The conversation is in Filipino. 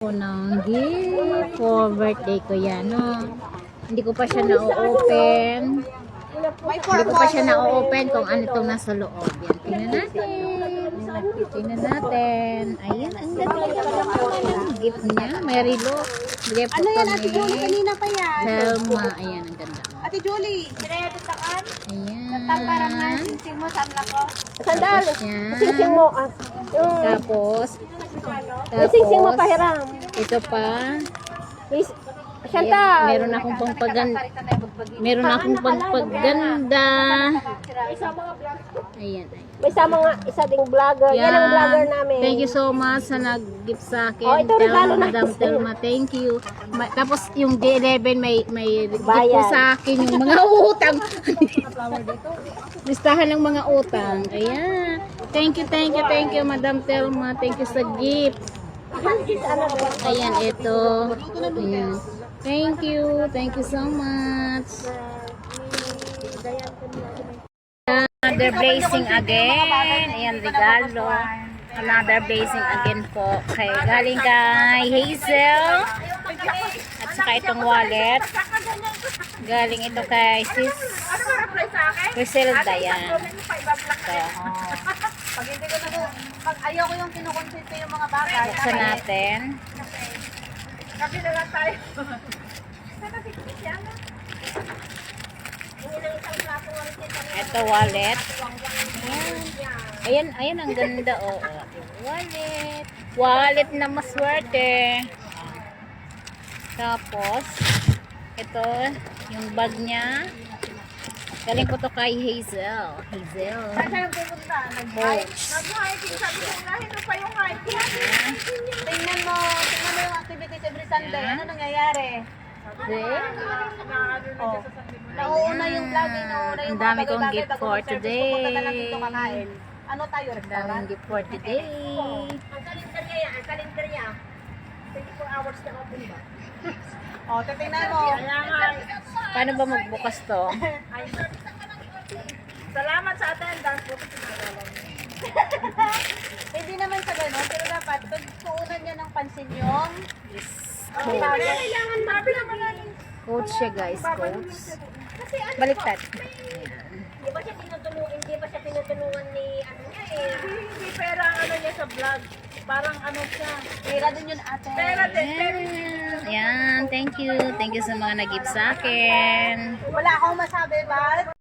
ng gift for birthday ko yan, no? Hindi ko pa siya na-open. Hindi ko pa siya na-open kung ano itong nasa loob. Yan, tingnan natin. Tingnan natin. Ayan, ang ganda ng gift niya. May relo. Gift Ano yan, ko Ate Julie? Kanina pa yan. Selma. Ayan, ang ganda. Ate Julie, sinayatatakan? Ayan. Parang sinsing mo, samla ko. Sandal. Yan. Singsing mo. Tapos, Singsing mo pahiram. ito pa. Shanta. Meron akong pangpaganda. Meron akong pangpaganda. Ayan. May isa ding vlogger. Yan ang vlogger namin. Thank you so much sa nag-gift sa akin. Oh, ito regalo na. Madam Telma, thank you. Tapos yung D11 may gift ko Bayad. sa akin yung mga utang. Listahan ng mga utang. Ayan. Thank you, Madam Telma. Thank you sa gift. Ayan, ito. Ayan. Thank you so much. Another blessing again. Ayan, regalo. Another blessing again po. Okay, galing kay Hazel. At saka itong wallet. Galing ito kay Sis Griselda. Yan. Pag hindi ko pag ayaw ko yung kinukonsente yung mga bagay. Buksan natin. Kasi na lang tayo. Ito wallet. Ayan, ang ganda oh. Wallet na maswerte. Tapos ito yung bag niya. Galing ko to kay Hazel. Saan tayo pupunta? Nag-hiking. Sabi ko, lahin mo pa yung hiking. Tingnan mo yung activities every Sunday. Ano nangyayari? Oh. Nauuna yung vlogging, nauuna yung Ang dami mga kong bagay-bagay gift bago for mag-service. today. Pupunta na lang dito kakain. Ano tayo, Daming restaurant? gift for today. Ang kalendar niya, 24 hours na open ba? Oh, titingnan mo. Paano ba magbukas to? Salamat sa attendance. Hindi naman sa gano'n, pero dapat pagpuunan niya ng pansin yung kailangan namin. Coach siya guys, coach. Baliktad. Di ba siya tinutulungan ni ano niya eh. Hindi pera ang ano niya sa vlog. Parang ano siya. Pera din yun ate. Pera din. Yan, thank you. Thank you sa mga nag-gift sa akin. Wala akong masabi, but